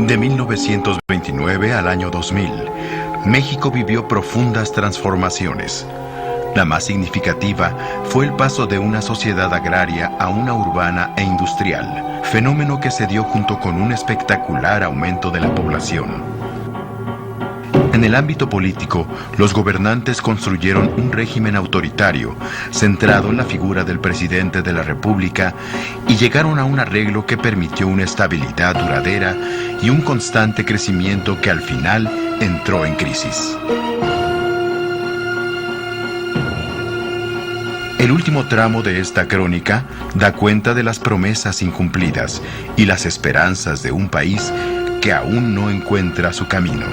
De 1929 al año 2000, México vivió profundas transformaciones. La más significativa fue el paso de una sociedad agraria a una urbana e industrial, fenómeno que se dio junto con un espectacular aumento de la población. En el ámbito político, los gobernantes construyeron un régimen autoritario, centrado en la figura del presidente de la República, y llegaron a un arreglo que permitió una estabilidad duradera y un constante crecimiento que al final entró en crisis. El último tramo de esta crónica da cuenta de las promesas incumplidas y las esperanzas de un país que aún no encuentra su camino.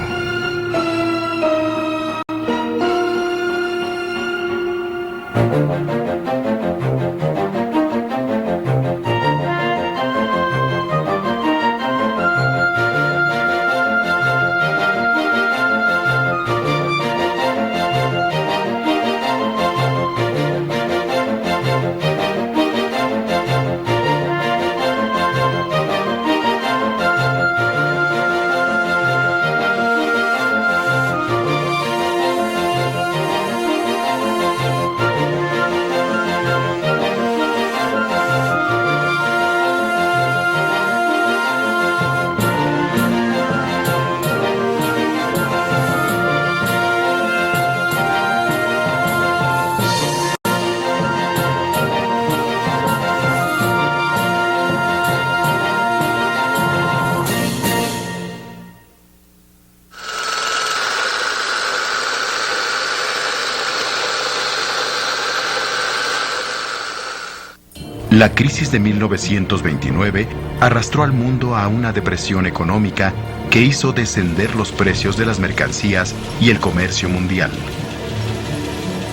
La crisis de 1929 arrastró al mundo a una depresión económica que hizo descender los precios de las mercancías y el comercio mundial.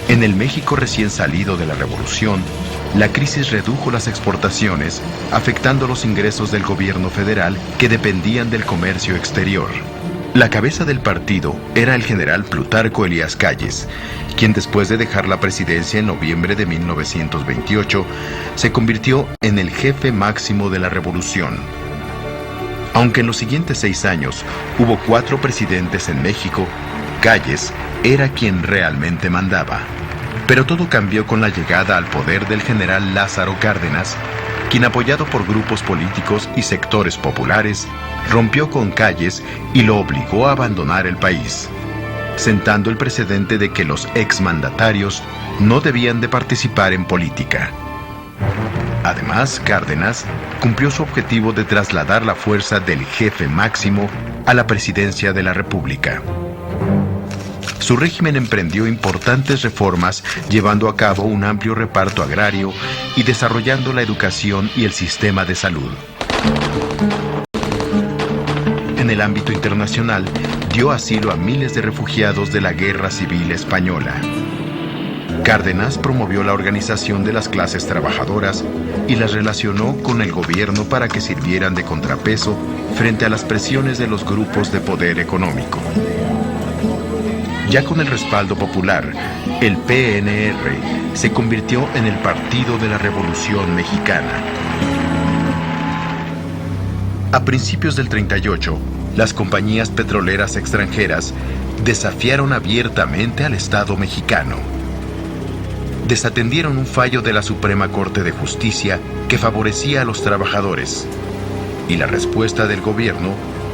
En el México recién salido de la Revolución, la crisis redujo las exportaciones, afectando los ingresos del gobierno federal que dependían del comercio exterior. La cabeza del partido era el general Plutarco Elías Calles, quien después de dejar la presidencia en noviembre de 1928, se convirtió en el jefe máximo de la revolución. Aunque en los siguientes 6 años hubo 4 presidentes en México, Calles era quien realmente mandaba. Pero todo cambió con la llegada al poder del general Lázaro Cárdenas, quien, apoyado por grupos políticos y sectores populares, rompió con Calles y lo obligó a abandonar el país, sentando el precedente de que los exmandatarios no debían de participar en política. Además, Cárdenas cumplió su objetivo de trasladar la fuerza del jefe máximo a la presidencia de la República. Su régimen emprendió importantes reformas, llevando a cabo un amplio reparto agrario y desarrollando la educación y el sistema de salud. En el ámbito internacional, dio asilo a miles de refugiados de la Guerra Civil Española. Cárdenas promovió la organización de las clases trabajadoras y las relacionó con el gobierno para que sirvieran de contrapeso frente a las presiones de los grupos de poder económico. Ya con el respaldo popular, el PNR se convirtió en el Partido de la Revolución Mexicana. A principios del 38, las compañías petroleras extranjeras desafiaron abiertamente al Estado mexicano. Desatendieron un fallo de la Suprema Corte de Justicia que favorecía a los trabajadores, y la respuesta del gobierno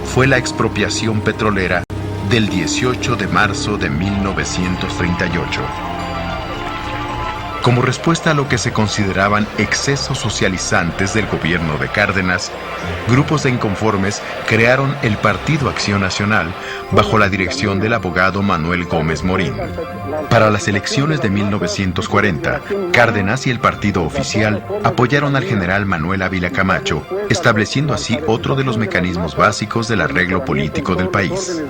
fue la expropiación petrolera del 18 de marzo de 1938. Como respuesta a lo que se consideraban excesos socializantes del gobierno de Cárdenas, grupos de inconformes crearon el Partido Acción Nacional bajo la dirección del abogado Manuel Gómez Morín. Para las elecciones de 1940, Cárdenas y el partido oficial apoyaron al general Manuel Ávila Camacho, estableciendo así otro de los mecanismos básicos del arreglo político del país.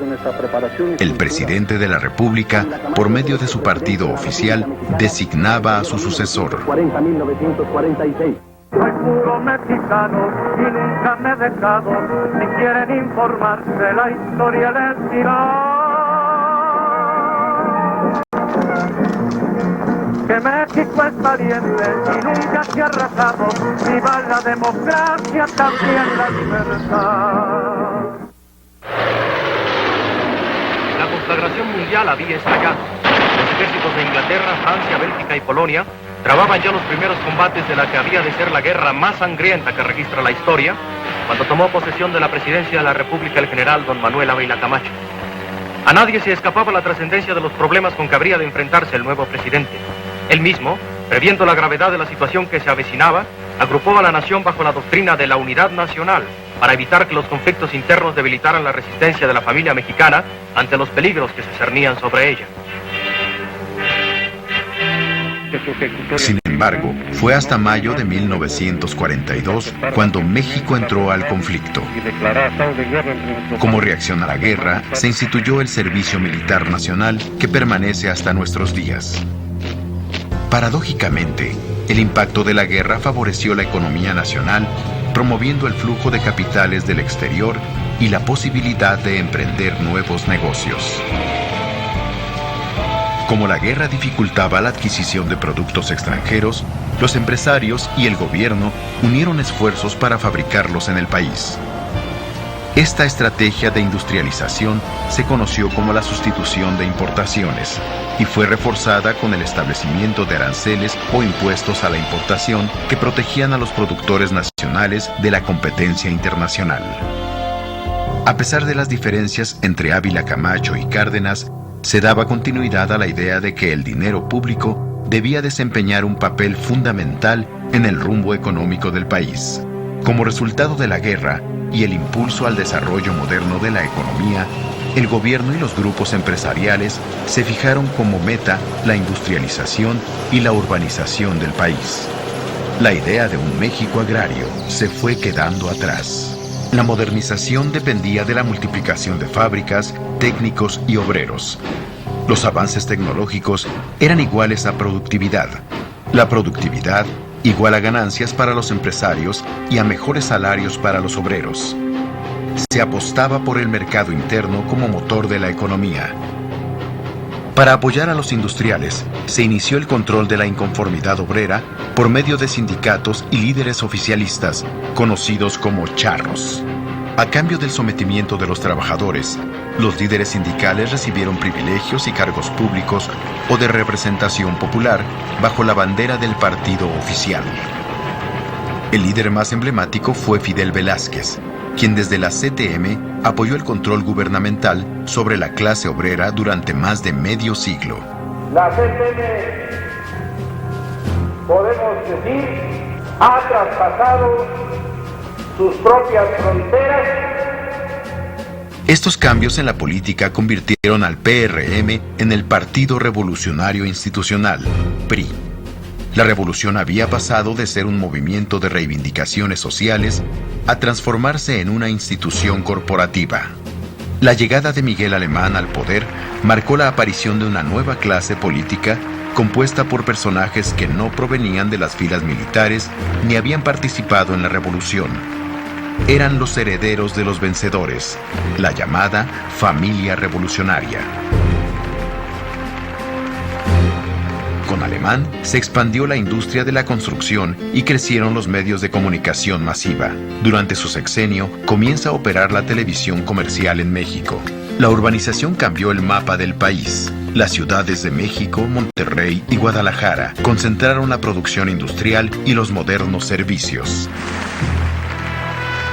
El presidente de la República, por medio de su partido oficial, designaba a su sucesor. 40.946. Soy puro mexicano y nunca me he dejado. Si quieren informarse, la historia les dirá que México es valiente y nunca se ha rajado. Viva la democracia, también la libertad. conflagración mundial había estallado. Los ejércitos de Inglaterra, Francia, Bélgica y Polonia trababan ya los primeros combates de la que había de ser la guerra más sangrienta que registra la historia, cuando tomó posesión de la presidencia de la República el general don Manuel Ávila Camacho. A nadie se escapaba la trascendencia de los problemas con que habría de enfrentarse el nuevo presidente. Él mismo, previendo la gravedad de la situación que se avecinaba, agrupó a la nación bajo la doctrina de la unidad nacional para evitar que los conflictos internos debilitaran la resistencia de la familia mexicana ante los peligros que se cernían sobre ella. Sin embargo, fue hasta mayo de 1942 cuando México entró al conflicto. Como reacción a la guerra, se instituyó el Servicio Militar Nacional, que permanece hasta nuestros días. Paradójicamente, el impacto de la guerra favoreció la economía nacional, promoviendo el flujo de capitales del exterior y la posibilidad de emprender nuevos negocios. Como la guerra dificultaba la adquisición de productos extranjeros, los empresarios y el gobierno unieron esfuerzos para fabricarlos en el país. Esta estrategia de industrialización se conoció como la sustitución de importaciones y fue reforzada con el establecimiento de aranceles o impuestos a la importación que protegían a los productores nacionales de la competencia internacional. A pesar de las diferencias entre Ávila Camacho y Cárdenas, se daba continuidad a la idea de que el dinero público debía desempeñar un papel fundamental en el rumbo económico del país. Como resultado de la guerra y el impulso al desarrollo moderno de la economía, el gobierno y los grupos empresariales se fijaron como meta la industrialización y la urbanización del país. La idea de un México agrario se fue quedando atrás. La modernización dependía de la multiplicación de fábricas, técnicos y obreros. Los avances tecnológicos eran iguales a productividad. La productividad igual a ganancias para los empresarios y a mejores salarios para los obreros. Se apostaba por el mercado interno como motor de la economía. Para apoyar a los industriales, se inició el control de la inconformidad obrera por medio de sindicatos y líderes oficialistas, conocidos como charros. A cambio del sometimiento de los trabajadores, los líderes sindicales recibieron privilegios y cargos públicos o de representación popular bajo la bandera del partido oficial. El líder más emblemático fue Fidel Velázquez, quien desde la CTM apoyó el control gubernamental sobre la clase obrera durante más de medio siglo. La CTM, podemos decir, ha traspasado sus propias fronteras. Estos cambios en la política convirtieron al PRM en el Partido Revolucionario Institucional, PRI. La revolución había pasado de ser un movimiento de reivindicaciones sociales a transformarse en una institución corporativa. La llegada de Miguel Alemán al poder marcó la aparición de una nueva clase política compuesta por personajes que no provenían de las filas militares ni habían participado en la revolución. Eran los herederos de los vencedores, la llamada familia revolucionaria. Con Alemán se expandió la industria de la construcción y crecieron los medios de comunicación masiva. Durante su sexenio comienza a operar la televisión comercial en México. La urbanización cambió el mapa del país. Las ciudades de México, Monterrey y Guadalajara concentraron la producción industrial y los modernos servicios.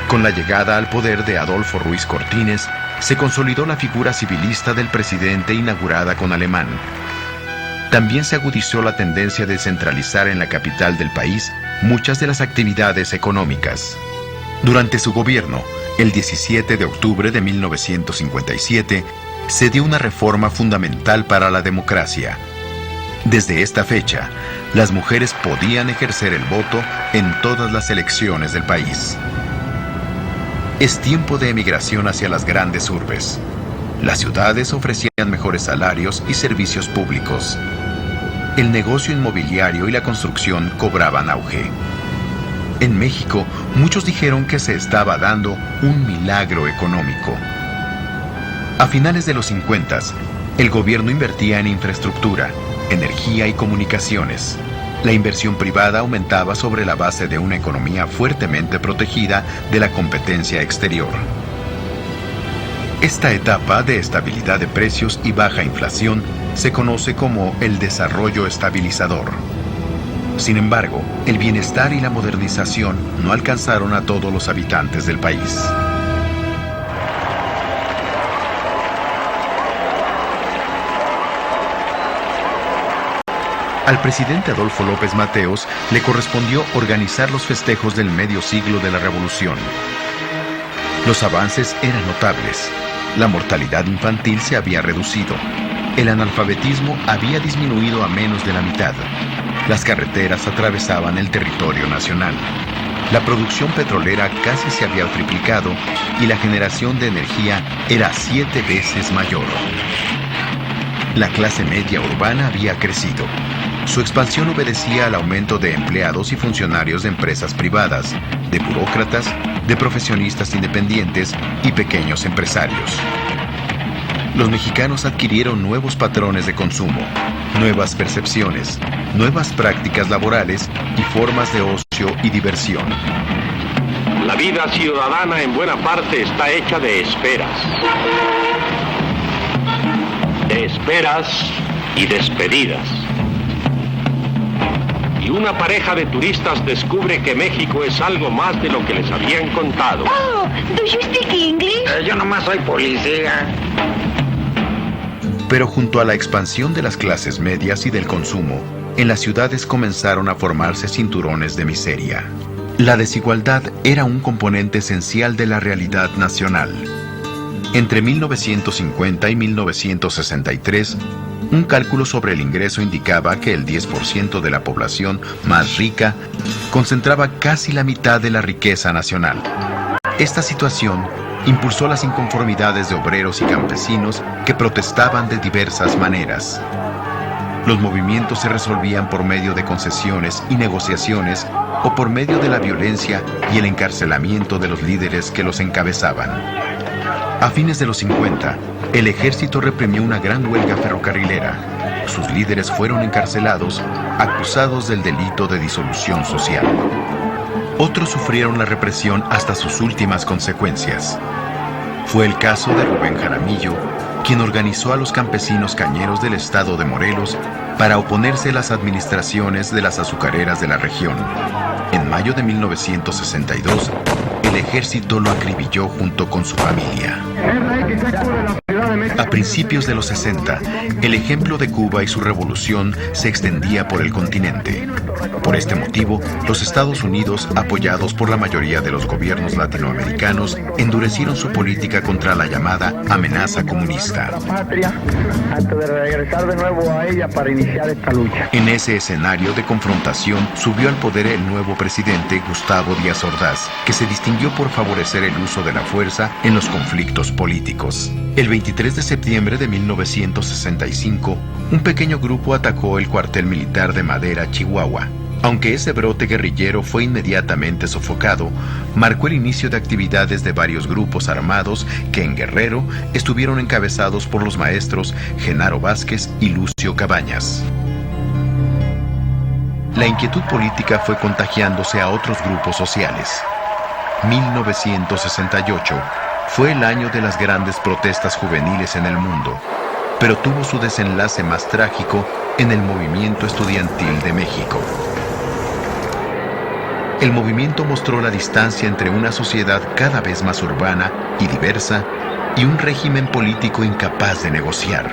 Con la llegada al poder de Adolfo Ruiz Cortines, se consolidó la figura civilista del presidente inaugurada con Alemán. También se agudizó la tendencia de centralizar en la capital del país muchas de las actividades económicas. Durante su gobierno, el 17 de octubre de 1957, se dio una reforma fundamental para la democracia. Desde esta fecha, las mujeres podían ejercer el voto en todas las elecciones del país. Es tiempo de emigración hacia las grandes urbes. Las ciudades ofrecían mejores salarios y servicios públicos. El negocio inmobiliario y la construcción cobraban auge. En México, muchos dijeron que se estaba dando un milagro económico. A finales de los 50, el gobierno invertía en infraestructura, energía y comunicaciones. La inversión privada aumentaba sobre la base de una economía fuertemente protegida de la competencia exterior. Esta etapa de estabilidad de precios y baja inflación se conoce como el desarrollo estabilizador. Sin embargo, el bienestar y la modernización no alcanzaron a todos los habitantes del país. Al presidente Adolfo López Mateos le correspondió organizar los festejos del medio siglo de la Revolución. Los avances eran notables. La mortalidad infantil se había reducido. El analfabetismo había disminuido a menos de la mitad. Las carreteras atravesaban el territorio nacional. La producción petrolera casi se había triplicado y la generación de energía era 7 veces mayor. La clase media urbana había crecido. Su expansión obedecía al aumento de empleados y funcionarios de empresas privadas, de burócratas, de profesionistas independientes y pequeños empresarios. Los mexicanos adquirieron nuevos patrones de consumo, nuevas percepciones, nuevas prácticas laborales y formas de ocio y diversión. La vida ciudadana en buena parte está hecha de esperas. De esperas y despedidas. Y una pareja de turistas descubre que México es algo más de lo que les habían contado. Oh, do you speak English? Yo nomás soy policía. Pero junto a la expansión de las clases medias y del consumo, en las ciudades comenzaron a formarse cinturones de miseria. La desigualdad era un componente esencial de la realidad nacional. Entre 1950 y 1963, un cálculo sobre el ingreso indicaba que el 10% de la población más rica concentraba casi la mitad de la riqueza nacional. Esta situación impulsó las inconformidades de obreros y campesinos que protestaban de diversas maneras. Los movimientos se resolvían por medio de concesiones y negociaciones o por medio de la violencia y el encarcelamiento de los líderes que los encabezaban. A fines de los 50, el ejército reprimió una gran huelga ferrocarrilera. Sus líderes fueron encarcelados, acusados del delito de disolución social. Otros sufrieron la represión hasta sus últimas consecuencias. Fue el caso de Rubén Jaramillo, quien organizó a los campesinos cañeros del estado de Morelos para oponerse a las administraciones de las azucareras de la región. En mayo de 1962, el ejército lo acribilló junto con su familia. A principios de los 60, el ejemplo de Cuba y su revolución se extendía por el continente. Por este motivo, los Estados Unidos, apoyados por la mayoría de los gobiernos latinoamericanos, endurecieron su política contra la llamada amenaza comunista. Antes de regresar de nuevo a ella para iniciar esta lucha. En ese escenario de confrontación subió al poder el nuevo presidente Gustavo Díaz Ordaz, que se distinguió por favorecer el uso de la fuerza en los conflictos políticos. El 23 de septiembre de 1965, un pequeño grupo atacó el cuartel militar de Madera, Chihuahua. Aunque ese brote guerrillero fue inmediatamente sofocado, marcó el inicio de actividades de varios grupos armados que en Guerrero estuvieron encabezados por los maestros Genaro Vázquez y Lucio Cabañas. La inquietud política fue contagiándose a otros grupos sociales. 1968 fue el año de las grandes protestas juveniles en el mundo, pero tuvo su desenlace más trágico en el movimiento estudiantil de México. El movimiento mostró la distancia entre una sociedad cada vez más urbana y diversa y un régimen político incapaz de negociar.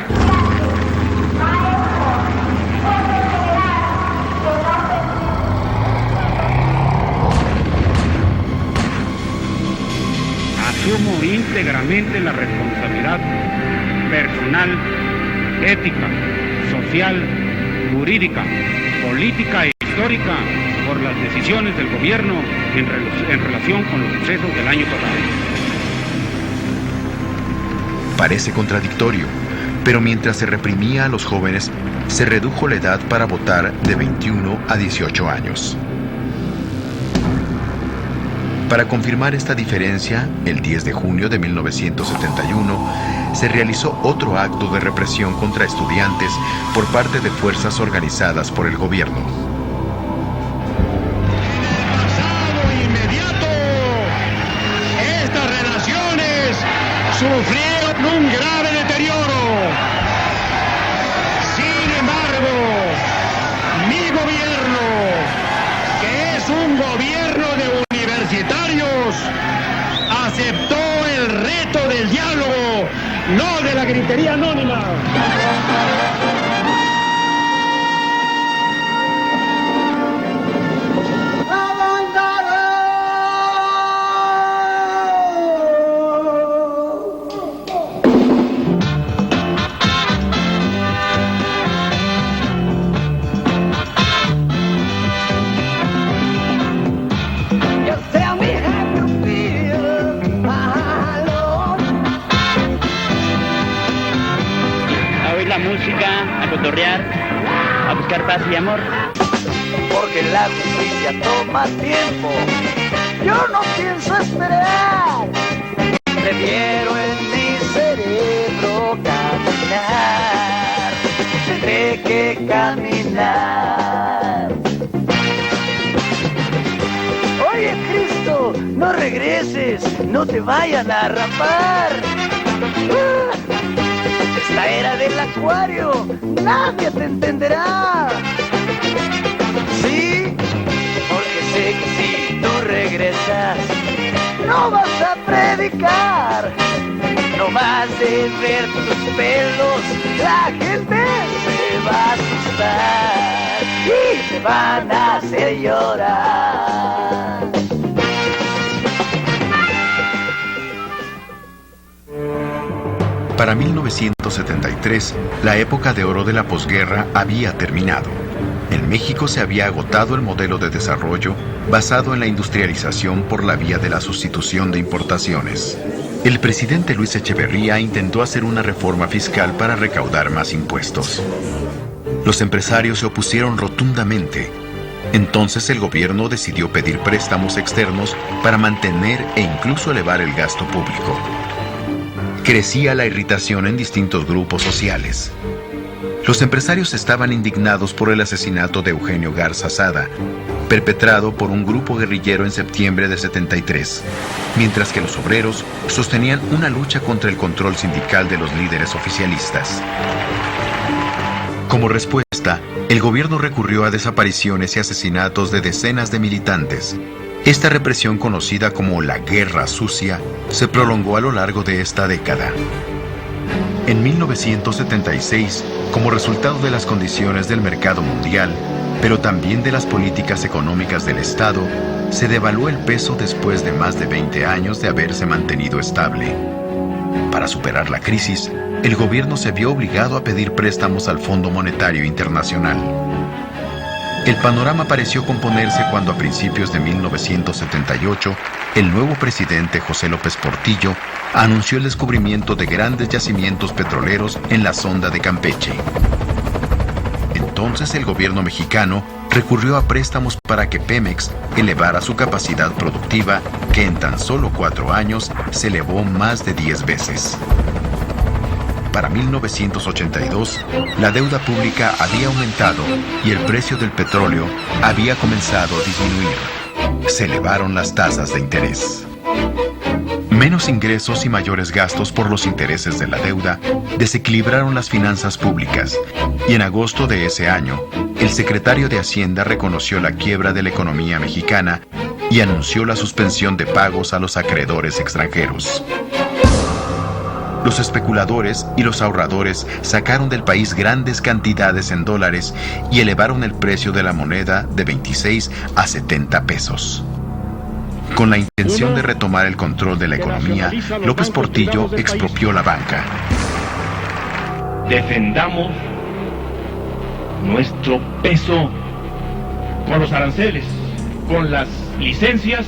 Asumo íntegramente la responsabilidad personal, ética, social, jurídica, política e histórica por las decisiones del gobierno en relación con los sucesos del año pasado. Parece contradictorio, pero mientras se reprimía a los jóvenes, se redujo la edad para votar de 21 a 18 años. Para confirmar esta diferencia, el 10 de junio de 1971, se realizó otro acto de represión contra estudiantes por parte de fuerzas organizadas por el gobierno. Estas relaciones sufrieron un grave deterioro. Sin embargo, mi gobierno, que es un gobierno de universitarios, aceptó el reto del diálogo, no de la gritería anónima. La música, a cotorrear, a buscar paz y amor. Porque la justicia toma tiempo, yo no pienso esperar. Prefiero en mi cerebro caminar, tendré que caminar. Oye Cristo, no regreses, no te vayan a rapar. Esta era del acuario, nadie te entenderá. Sí, porque sé que si no regresas, no vas a predicar. No más de ver tus pelos, la gente se va a asustar y te van a hacer llorar. Para 1973, la época de oro de la posguerra había terminado. En México se había agotado el modelo de desarrollo basado en la industrialización por la vía de la sustitución de importaciones. El presidente Luis Echeverría intentó hacer una reforma fiscal para recaudar más impuestos. Los empresarios se opusieron rotundamente. Entonces el gobierno decidió pedir préstamos externos para mantener e incluso elevar el gasto público. Crecía la irritación en distintos grupos sociales. Los empresarios estaban indignados por el asesinato de Eugenio Garza Sada, perpetrado por un grupo guerrillero en septiembre de 73, mientras que los obreros sostenían una lucha contra el control sindical de los líderes oficialistas. Como respuesta, el gobierno recurrió a desapariciones y asesinatos de decenas de militantes. Esta represión, conocida como la Guerra Sucia, se prolongó a lo largo de esta década. En 1976, como resultado de las condiciones del mercado mundial, pero también de las políticas económicas del Estado, se devaluó el peso después de más de 20 años de haberse mantenido estable. Para superar la crisis, el gobierno se vio obligado a pedir préstamos al Fondo Monetario Internacional. El panorama pareció componerse cuando a principios de 1978, el nuevo presidente José López Portillo anunció el descubrimiento de grandes yacimientos petroleros en la sonda de Campeche. Entonces el gobierno mexicano recurrió a préstamos para que Pemex elevara su capacidad productiva, que en tan solo 4 años se elevó más de 10 veces. Para 1982, la deuda pública había aumentado y el precio del petróleo había comenzado a disminuir. Se elevaron las tasas de interés. Menos ingresos y mayores gastos por los intereses de la deuda desequilibraron las finanzas públicas, y en agosto de ese año, el secretario de Hacienda reconoció la quiebra de la economía mexicana y anunció la suspensión de pagos a los acreedores extranjeros. Los especuladores y los ahorradores sacaron del país grandes cantidades en dólares y elevaron el precio de la moneda de 26 a 70 pesos. Con la intención de retomar el control de la economía, López Portillo expropió la banca. Defendamos nuestro peso con los aranceles, con las licencias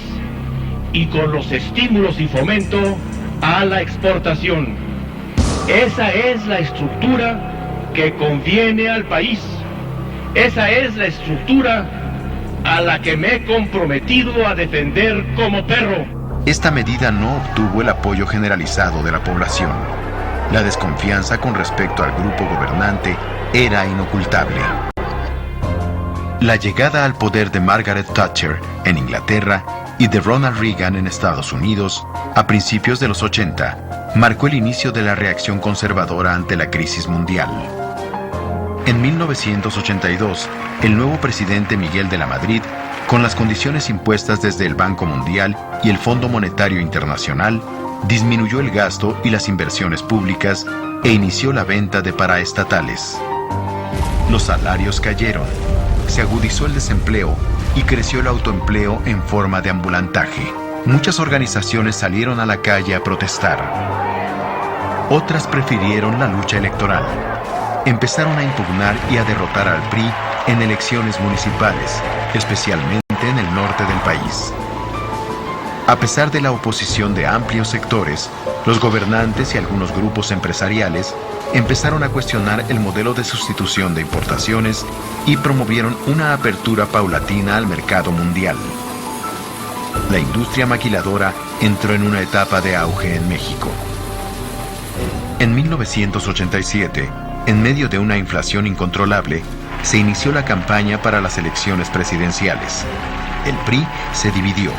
y con los estímulos y fomento a la exportación. Esa es la estructura que conviene al país. Esa es la estructura a la que me he comprometido a defender como perro. Esta medida no obtuvo el apoyo generalizado de la población. La desconfianza con respecto al grupo gobernante era inocultable. La llegada al poder de Margaret Thatcher en Inglaterra y de Ronald Reagan en Estados Unidos, a principios de los 80, marcó el inicio de la reacción conservadora ante la crisis mundial. En 1982, el nuevo presidente Miguel de la Madrid, con las condiciones impuestas desde el Banco Mundial y el Fondo Monetario Internacional, disminuyó el gasto y las inversiones públicas e inició la venta de paraestatales. Los salarios cayeron, se agudizó el desempleo y creció el autoempleo en forma de ambulantaje. Muchas organizaciones salieron a la calle a protestar. Otras prefirieron la lucha electoral. Empezaron a impugnar y a derrotar al PRI en elecciones municipales, especialmente en el norte del país. A pesar de la oposición de amplios sectores, los gobernantes y algunos grupos empresariales empezaron a cuestionar el modelo de sustitución de importaciones y promovieron una apertura paulatina al mercado mundial. La industria maquiladora entró en una etapa de auge en México. En 1987, en medio de una inflación incontrolable, se inició la campaña para las elecciones presidenciales. El PRI se dividió.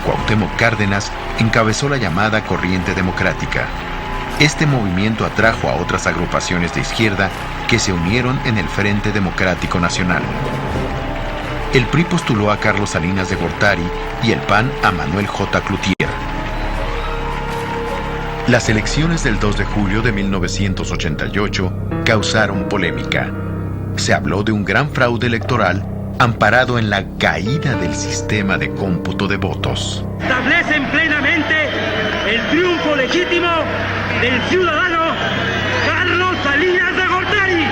Cuauhtémoc Cárdenas encabezó la llamada Corriente Democrática. Este movimiento atrajo a otras agrupaciones de izquierda que se unieron en el Frente Democrático Nacional. El PRI postuló a Carlos Salinas de Gortari y el PAN a Manuel J. Cloutier. Las elecciones del 2 de julio de 1988 causaron polémica. Se habló de un gran fraude electoral amparado en la caída del sistema de cómputo de votos. Establecen plenamente el triunfo legítimo del ciudadano Carlos Salinas de Gortari.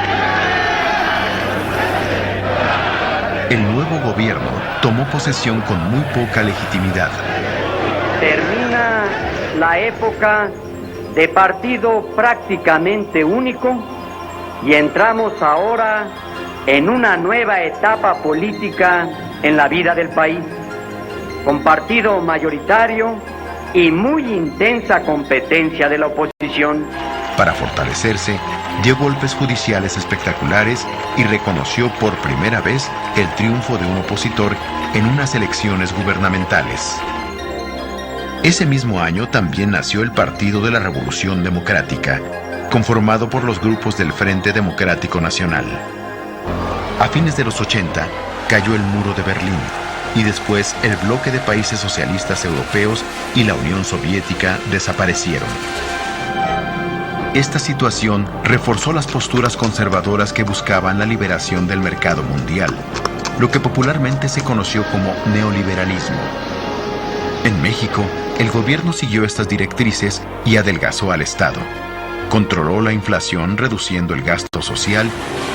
El nuevo gobierno tomó posesión con muy poca legitimidad. Termina la época de partido prácticamente único y entramos ahora en una nueva etapa política en la vida del país, con partido mayoritario y muy intensa competencia de la oposición. Para fortalecerse, dio golpes judiciales espectaculares y reconoció por primera vez el triunfo de un opositor en unas elecciones gubernamentales. Ese mismo año también nació el Partido de la Revolución Democrática, conformado por los grupos del Frente Democrático Nacional. A fines de los 80, cayó el muro de Berlín y después el bloque de países socialistas europeos y la Unión Soviética desaparecieron. Esta situación reforzó las posturas conservadoras que buscaban la liberación del mercado mundial, lo que popularmente se conoció como neoliberalismo. En México, el gobierno siguió estas directrices y adelgazó al Estado. Controló la inflación reduciendo el gasto social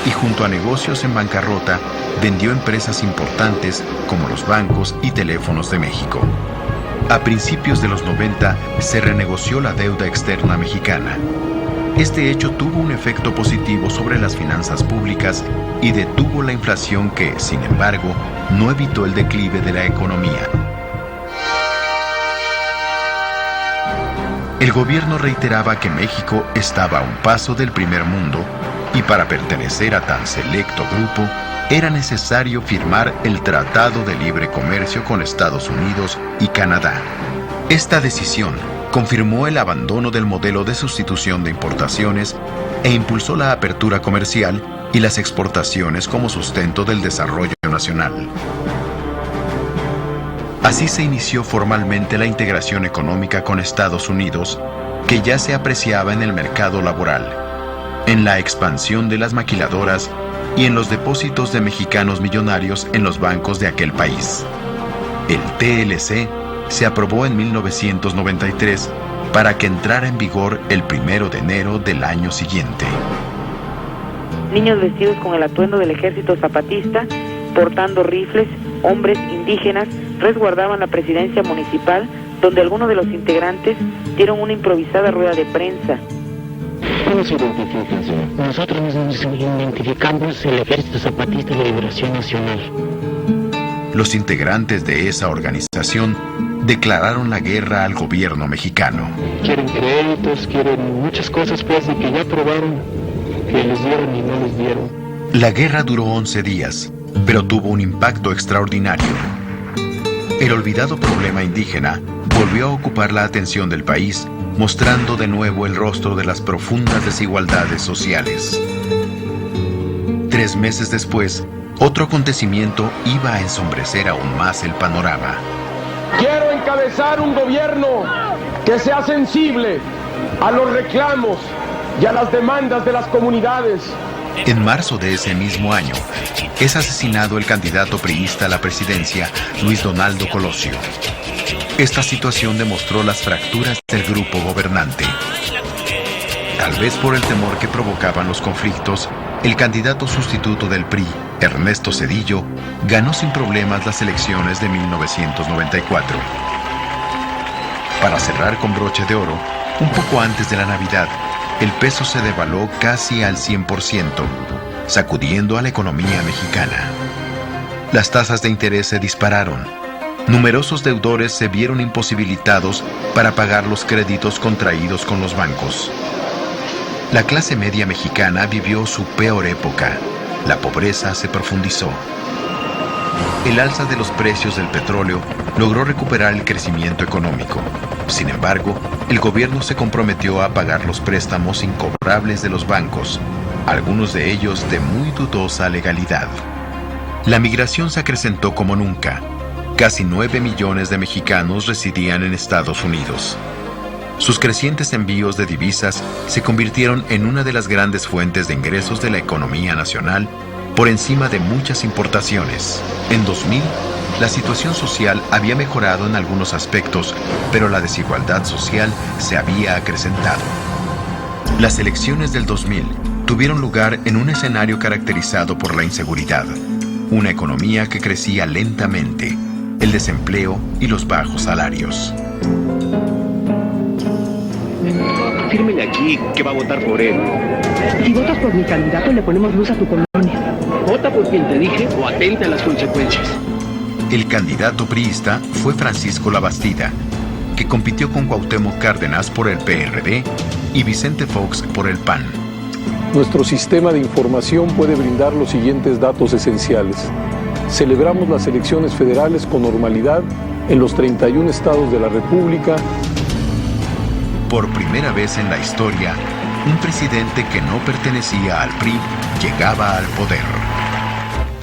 y junto a negocios en bancarrota vendió empresas importantes como los bancos y teléfonos de México. A principios de los 90 se renegoció la deuda externa mexicana. Este hecho tuvo un efecto positivo sobre las finanzas públicas y detuvo la inflación que, sin embargo, no evitó el declive de la economía. El gobierno reiteraba que México estaba a un paso del primer mundo y para pertenecer a tan selecto grupo era necesario firmar el Tratado de Libre Comercio con Estados Unidos y Canadá. Esta decisión confirmó el abandono del modelo de sustitución de importaciones e impulsó la apertura comercial y las exportaciones como sustento del desarrollo nacional. Así se inició formalmente la integración económica con Estados Unidos, que ya se apreciaba en el mercado laboral, en la expansión de las maquiladoras y en los depósitos de mexicanos millonarios en los bancos de aquel país. El TLC se aprobó en 1993 para que entrara en vigor el 1 de enero del año siguiente. Niños vestidos con el atuendo del ejército zapatista, portando rifles, hombres indígenas, resguardaban la presidencia municipal, donde algunos de los integrantes dieron una improvisada rueda de prensa. ¿Cómo se identifican, señor? Nosotros nos identificamos el Ejército Zapatista de Liberación Nacional. Los integrantes de esa organización declararon la guerra al gobierno mexicano. Quieren créditos, quieren muchas cosas pues de que ya probaron que les dieron y no les dieron. La guerra duró 11 días, pero tuvo un impacto extraordinario. el olvidado problema indígena volvió a ocupar la atención del país, mostrando de nuevo el rostro de las profundas desigualdades sociales. 3 meses después, otro acontecimiento iba a ensombrecer aún más el panorama. Quiero encabezar un gobierno que sea sensible a los reclamos y a las demandas de las comunidades. En marzo de ese mismo año, es asesinado el candidato priista a la presidencia, Luis Donaldo Colosio. Esta situación demostró las fracturas del grupo gobernante. Tal vez por el temor que provocaban los conflictos, el candidato sustituto del PRI, Ernesto Zedillo, ganó sin problemas las elecciones de 1994. Para cerrar con broche de oro, un poco antes de la Navidad, el peso se devaluó casi al 100%, sacudiendo a la economía mexicana. Las tasas de interés se dispararon. Numerosos deudores se vieron imposibilitados para pagar los créditos contraídos con los bancos. La clase media mexicana vivió su peor época. La pobreza se profundizó. El alza de los precios del petróleo logró recuperar el crecimiento económico. Sin embargo, el gobierno se comprometió a pagar los préstamos incobrables de los bancos, algunos de ellos de muy dudosa legalidad. La migración se acrecentó como nunca. Casi 9 millones de mexicanos residían en Estados Unidos. Sus crecientes envíos de divisas se convirtieron en una de las grandes fuentes de ingresos de la economía nacional, por encima de muchas importaciones. En 2000, la situación social había mejorado en algunos aspectos, pero la desigualdad social se había acrecentado. Las elecciones del 2000 tuvieron lugar en un escenario caracterizado por la inseguridad, una economía que crecía lentamente, el desempleo y los bajos salarios. Fírmele aquí que va a votar por él. Si votas por mi candidato, le ponemos luz a tu colonia. Vota por quien te dije o atenta a las consecuencias. El candidato priista fue Francisco Labastida, que compitió con Cuauhtémoc Cárdenas por el PRD y Vicente Fox por el PAN. Nuestro sistema de información puede brindar los siguientes datos esenciales. Celebramos las elecciones federales con normalidad en los 31 estados de la República. Por primera vez en la historia, un presidente que no pertenecía al PRI llegaba al poder.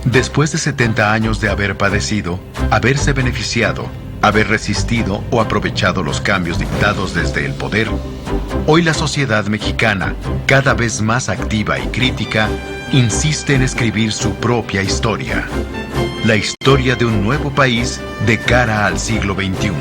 Después de 70 años de haber padecido, haberse beneficiado, haber resistido o aprovechado los cambios dictados desde el poder, hoy la sociedad mexicana, cada vez más activa y crítica, insiste en escribir su propia historia. La historia de un nuevo país de cara al siglo XXI.